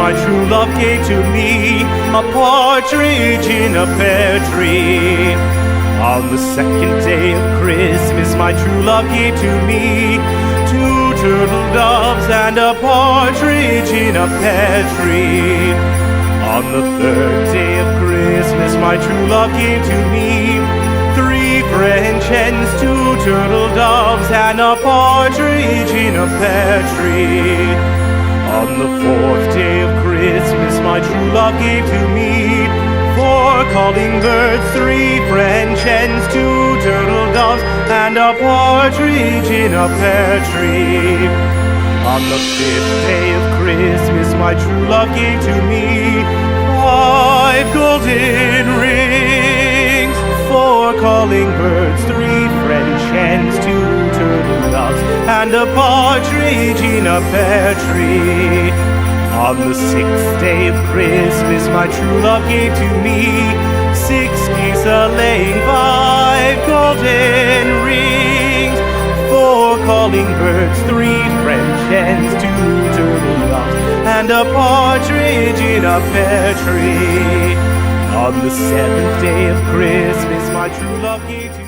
my true love gave to me a partridge in a pear tree. On the second day of Christmas, my true love gave to me 2 turtle doves and a partridge in a pear tree. On the third day of Christmas, my true love gave to me 3 French hens, 2 turtle doves, and a partridge in a pear tree. On the fourth day of Christmas, my true love gave to me 4 calling birds, 3 French hens, 2 turtle doves, and a partridge in a pear tree. On the 5th day of Christmas, my true love gave to me 5 golden rings, 4 calling birds, 3 French hens, 2 turtle doves, and a partridge in a pear tree. On the 6th day of Christmas, my true love gave to me 6 geese a-laying, 5 golden rings, 4 calling birds, 3 French hens, 2 turtle doves, and a partridge in a pear tree. On the 7th day of Christmas, my true love gave to me